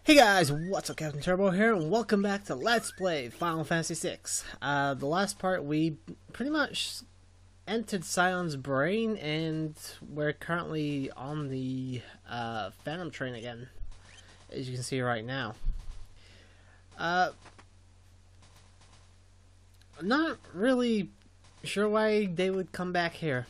Hey guys, what's up? Captain Turbo here, and welcome back to Let's Play Final Fantasy VI. The last part, we pretty much entered Cyan's brain, and we're currently on the Phantom train again, as you can see right now. I'm not really sure why they would come back here.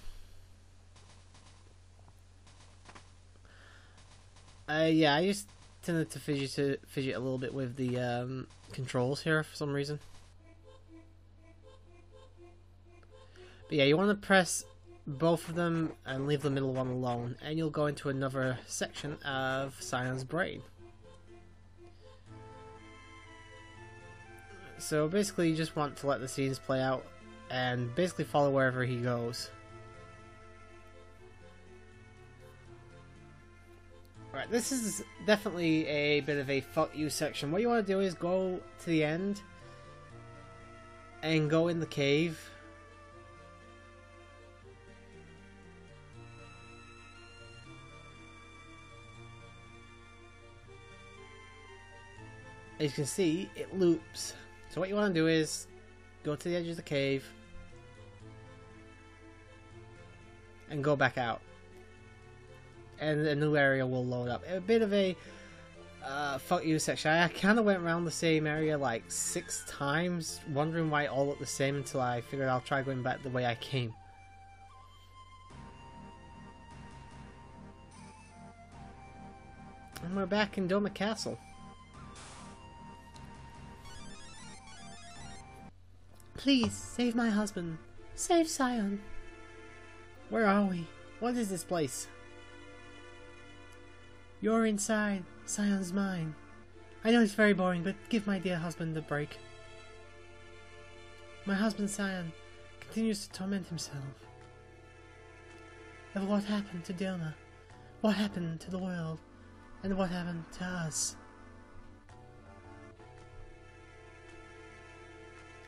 Yeah, I just tended to fidget a little bit with the controls here for some reason. But yeah, you want to press both of them and leave the middle one alone, and you'll go into another section of Cyan's brain. So basically you just want to let the scenes play out and basically follow wherever he goes. Right, this is definitely a bit of a fuck you section. What you want to do is go to the end and go in the cave. As you can see, it loops. So what you want to do is go to the edge of the cave and go back out. And a new area will load up. A bit of a fuck you section. I kind of went around the same area like 6 times, wondering why it all looked the same until I figured I'll try going back the way I came. And we're back in Figaro Castle. Please, save my husband. Save Cyan. Where are we? What is this place? You're inside. Cyan's mine. I know it's very boring, but give my dear husband a break. My husband Cyan continues to torment himself. Of what happened to Dilma, what happened to the world, and what happened to us.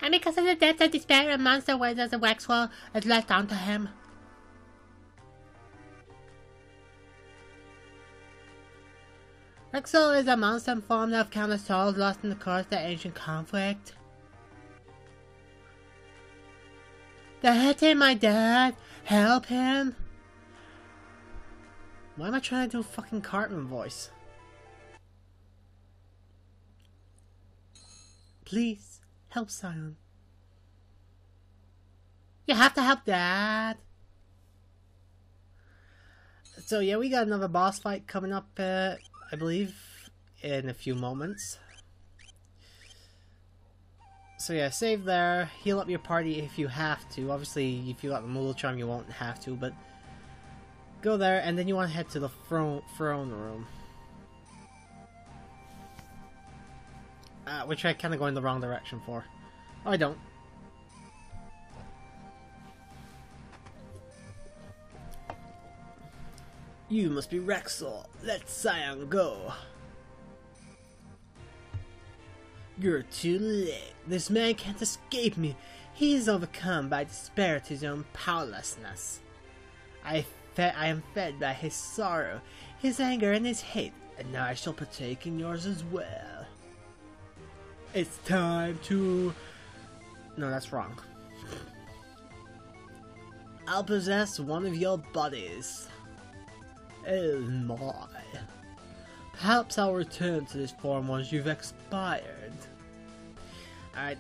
And because of the depths of despair, a monster wears as a waxwell is left onto him. Rexel is a monster formed of countless souls lost in the course of the ancient conflict. They're hitting my dad! Help him! Why am I trying to do a fucking Cartman voice? Please, help Cyan. You have to help Dad! So yeah, we got another boss fight coming up, I believe, in a few moments. So yeah, save there, heal up your party if you have to. Obviously, if you got the Moogle Charm, you won't have to, but go there, and then you want to head to the throne room. Which I kind of go in the wrong direction for. Oh, I don't. You must be Rexel. Let Cyan go. You're too late. This man can't escape me. He is overcome by despair at his own powerlessness. I am fed by his sorrow, his anger, and his hate, and now I shall partake in yours as well. It's time to... No, that's wrong. I'll possess one of your bodies. Oh my. Perhaps I'll return to this form once you've expired. Alright,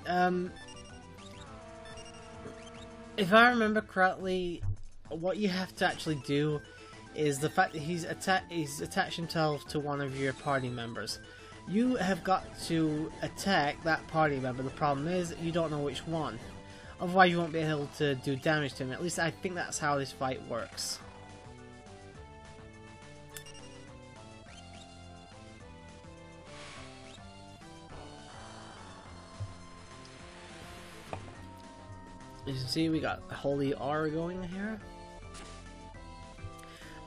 if I remember correctly, what you have to actually do is the fact that he's attached himself to one of your party members. You have got to attack that party member. The problem is, you don't know which one. Otherwise you won't be able to do damage to him. At least I think that's how this fight works. As you can see, we got Holy Aura going here.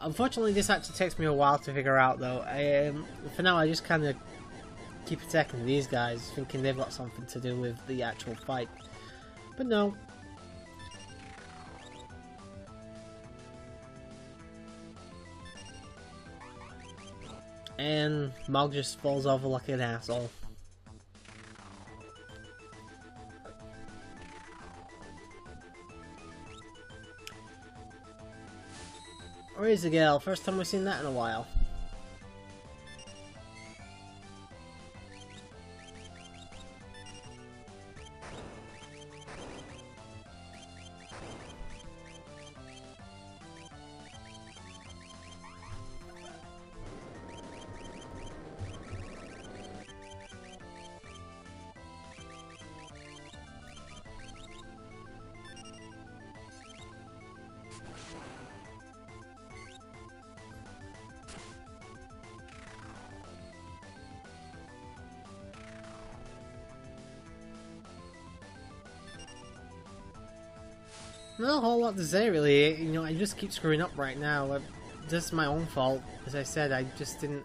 Unfortunately, this actually takes me a while to figure out, though. For now, I just kind of keep attacking these guys, thinking they've got something to do with the actual fight. But no. And Mog just falls over like an asshole. Where is the girl? First time we've seen that in a while. Not a whole lot to say really, you know, I just keep screwing up right now. This is my own fault. As I said, I just didn't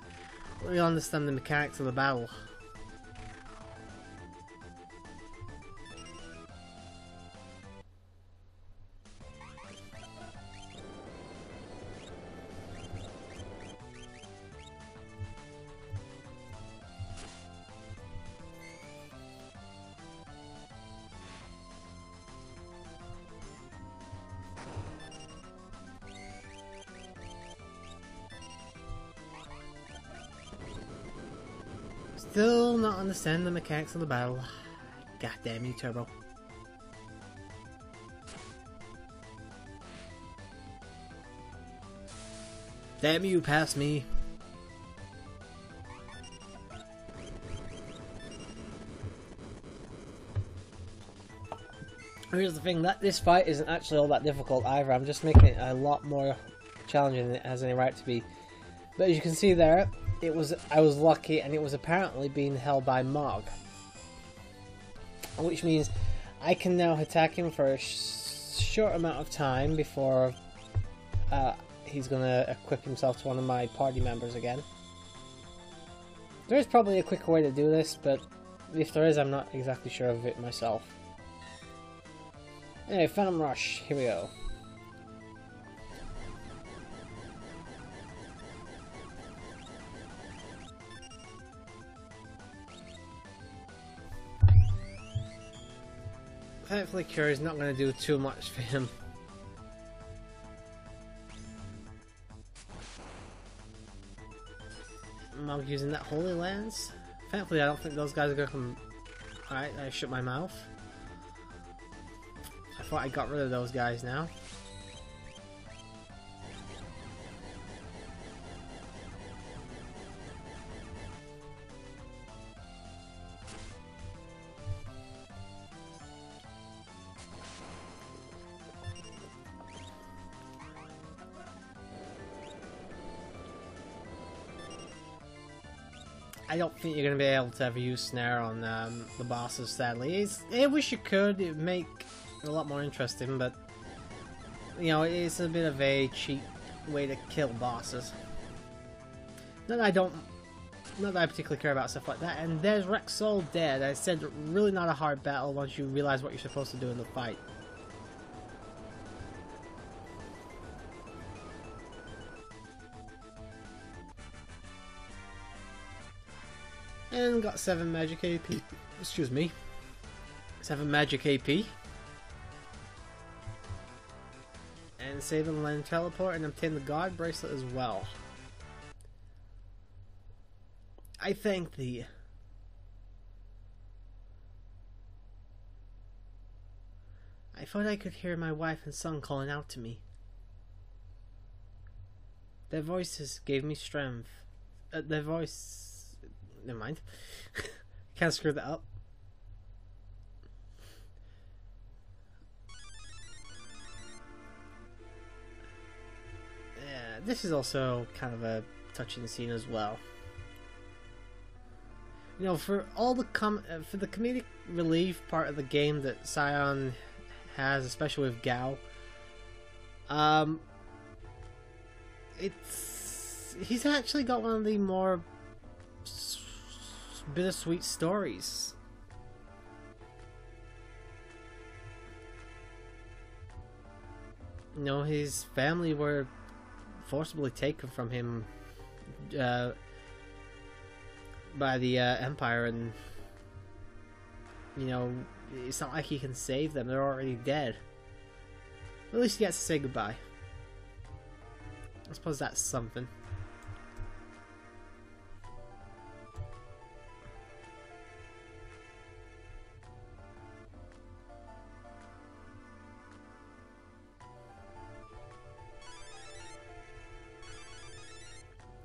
really understand the mechanics of the battle. Still not understand the mechanics of the battle. God damn you, Turbo. Damn you, pass me. Here's the thing, that this fight isn't actually all that difficult either. I'm just making it a lot more challenging than it has any right to be. But as you can see there, I was lucky, and it was apparently being held by Mog, which means I can now attack him for a short amount of time before he's gonna equip himself to one of my party members again. There is probably a quicker way to do this, but if there is, I'm not exactly sure of it myself. Anyway, Phantom Rush, here we go. Thankfully, Cure is not going to do too much for him. Mog using that Holy Lance. Thankfully, I don't think those guys are going to come. Alright, I shut my mouth. I thought I got rid of those guys now. I don't think you're going to be able to ever use Snare on the bosses, sadly. I wish you could, it would make it a lot more interesting, but you know, it's a bit of a cheap way to kill bosses. Not that I particularly care about stuff like that. And there's Rexall dead. I said really not a hard battle once you realize what you're supposed to do in the fight. And got 7 magic AP. Excuse me. 7 magic AP. And save and land teleport and obtain the God bracelet as well. I thank thee. I thought I could hear my wife and son calling out to me. Their voices gave me strength. Their voice... Never mind. Can't screw that up. Yeah, this is also kind of a touching scene as well. You know, for all the for the comedic relief part of the game that Cyan has, especially with Gao, he's actually got one of the more bittersweet stories. You know, his family were forcibly taken from him by the Empire, and you know, it's not like he can save them, they're already dead. At least he gets to say goodbye. I suppose that's something.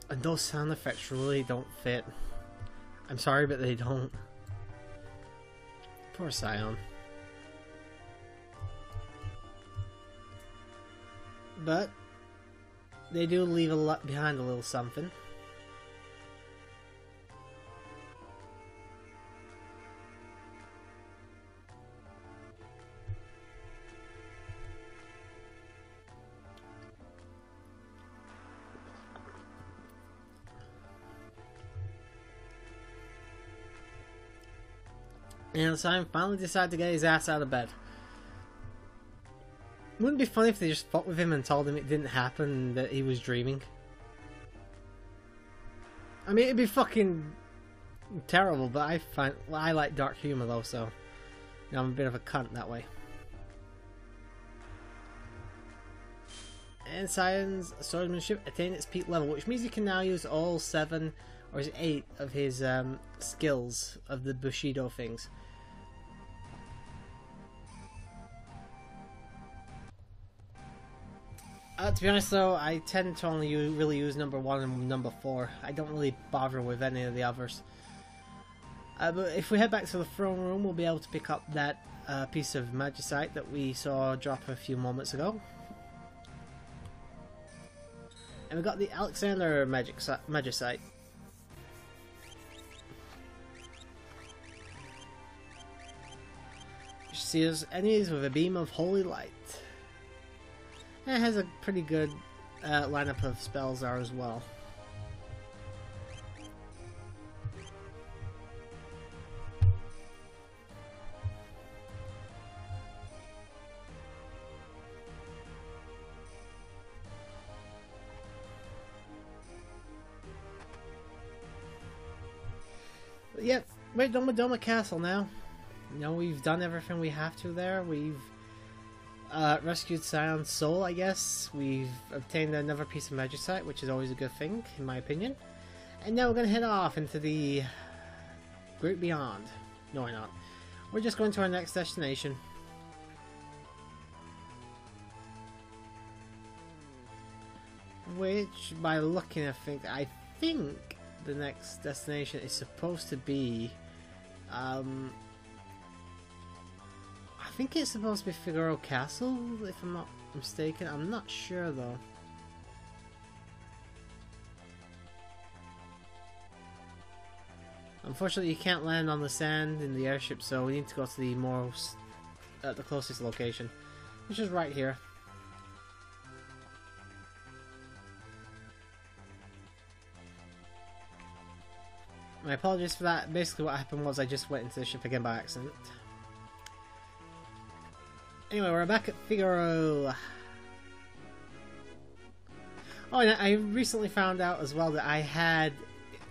And those sound effects really don't fit. I'm sorry, but they don't. Poor Cyan. But they do leave behind a little something. And Cyan finally decided to get his ass out of bed. Wouldn't it be funny if they just fought with him and told him it didn't happen and that he was dreaming? I mean, it'd be fucking terrible, but I like dark humor though, so you know, I'm a bit of a cunt that way. And Cyan's swordsmanship attained its peak level, which means he can now use all 7 or 8 of his skills of the Bushido things. To be honest though, I tend to only really use number 1 and number 4. I don't really bother with any of the others. But if we head back to the throne room, we'll be able to pick up that piece of magicite that we saw drop a few moments ago. And we got the Alexander magicite. Which seals enemies with a beam of holy light. And it has a pretty good lineup of spells there as well. But yep, we're done with Doma Castle now. You know, we've done everything we have to there. We've rescued Cyan's soul, I guess. We've obtained another piece of magicite, which is always a good thing, in my opinion. And now we're going to head off into the great beyond. No, we're not. We're just going to our next destination. Which, by looking at things, I think the next destination is supposed to be... I think it's supposed to be Figaro Castle, if I'm not mistaken. I'm not sure though. Unfortunately, you can't land on the sand in the airship, so we need to go to the the closest location, which is right here. My apologies for that. Basically, what happened was I just went into the ship again by accident. Anyway, we're back at Figaro. Oh, and I recently found out as well that I had,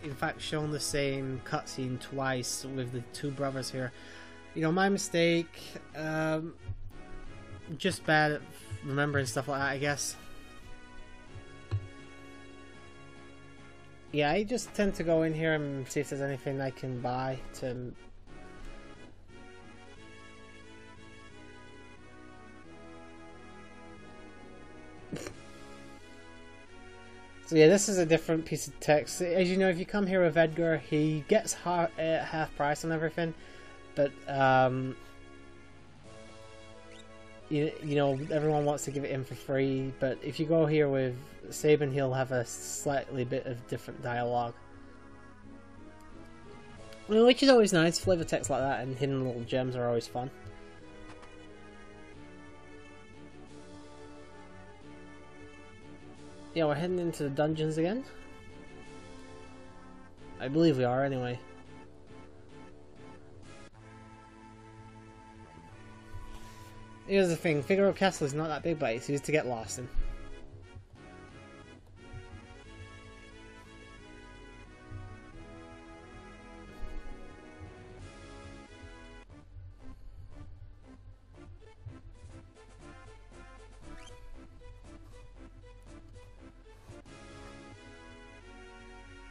in fact, shown the same cutscene twice with the two brothers here. You know, my mistake. Just bad at remembering stuff like that, I guess. Yeah, I just tend to go in here and see if there's anything I can buy to... So yeah, this is a different piece of text. As you know, if you come here with Edgar, he gets half price on everything, but you know, everyone wants to give it in for free. But if you go here with Sabin, he'll have a slightly bit of different dialogue, which is always nice. Flavor text like that and hidden little gems are always fun. Yeah, we're heading into the dungeons again. I believe we are, anyway. Here's the thing, Figaro Castle is not that big, but it's easy to get lost in.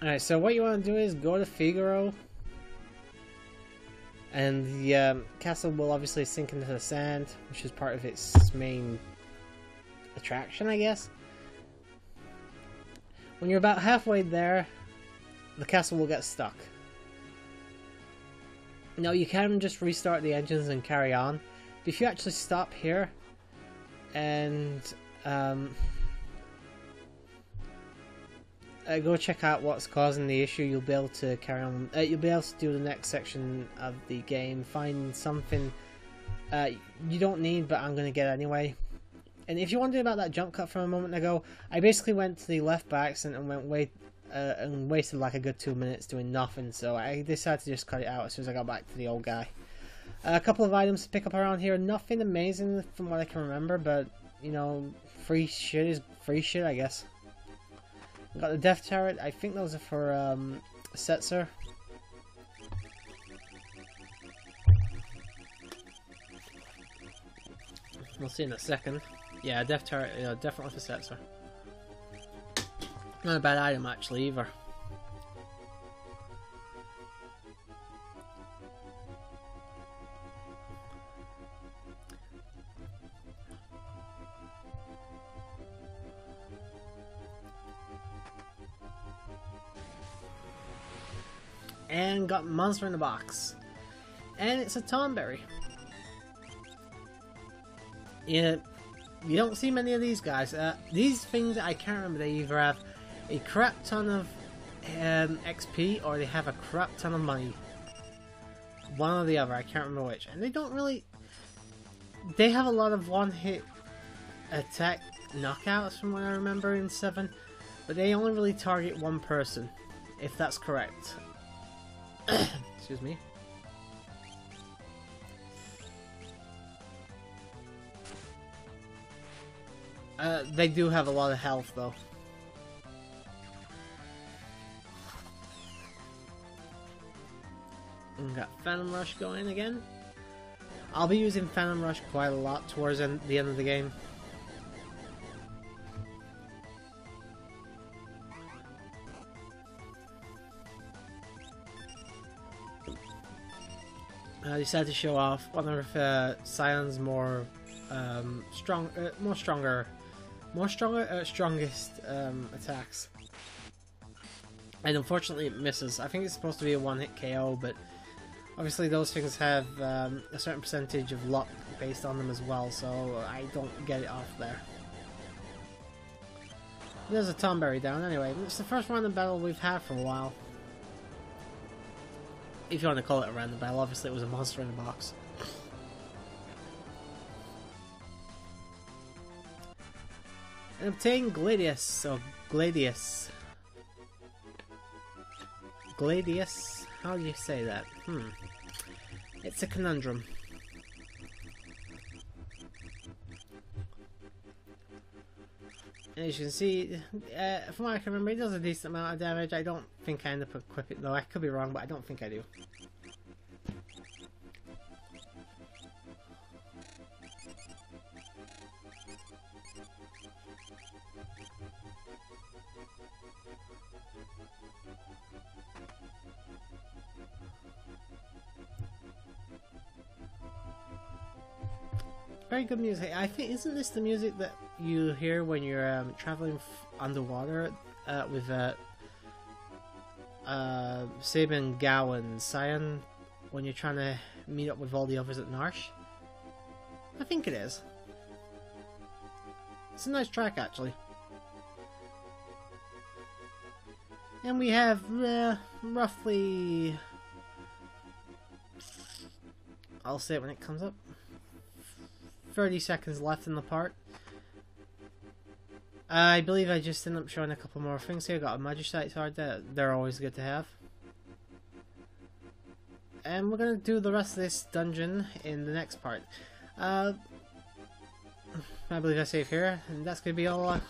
Alright, so what you want to do is go to Figaro. And the castle will obviously sink into the sand, which is part of its main attraction, I guess. When you're about halfway there, the castle will get stuck. Now you can just restart the engines and carry on, but if you actually stop here and go check out what's causing the issue, you'll be able to carry on. You'll be able to do the next section of the game, find something you don't need, but I'm going to get anyway. And if you're wondering about that jump cut from a moment ago, I basically went to the left by accident and wasted like a good 2 minutes doing nothing, so I decided to just cut it out as soon as I got back to the old guy. A couple of items to pick up around here, nothing amazing from what I can remember, but, you know, free shit is free shit, I guess. Got the death turret, I think those are for Setzer. We'll see in a second. Yeah, death turret, definitely for Setzer. Not a bad item actually either. And got monster in the box. And it's a Tomberry. Yeah, you don't see many of these guys. These things, I can't remember, they either have a crap ton of XP or they have a crap ton of money. One or the other, I can't remember which. And they don't really... They have a lot of one-hit attack knockouts from what I remember in 7. But they only really target one person, if that's correct. Excuse me. They do have a lot of health though. And got Phantom Rush going again. I'll be using Phantom Rush quite a lot towards the end of the game. I decided to show off one of Cyan's strongest attacks. And unfortunately it misses. I think it's supposed to be a one-hit KO, but obviously those things have a certain percentage of luck based on them as well, so I don't get it off there. There's a Tomberry down anyway. It's the first random battle we've had for a while. If you want to call it a random battle, obviously it was a monster in a box. And obtain Gladius, or Gladius. Gladius? How do you say that? It's a conundrum. As you can see, from what I can remember, it does a decent amount of damage. I don't think I end up equipping it, though. I could be wrong, but I don't think I do. Very good music. I think, isn't this the music that you hear when you're traveling underwater with Sabin, Gao, and Cyan when you're trying to meet up with all the others at Narsh? I think it is. It's a nice track, actually. And we have roughly... I'll say it when it comes up. 30 seconds left in the part. I believe I just ended up showing a couple more things here. Got a Magicite Sword, they're always good to have. And we're gonna do the rest of this dungeon in the next part. I believe I save here, and that's gonna be all.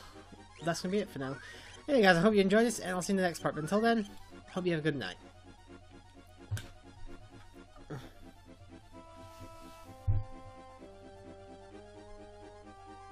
That's gonna be it for now. Hey guys, I hope you enjoyed this, and I'll see you in the next part. But until then, hope you have a good night.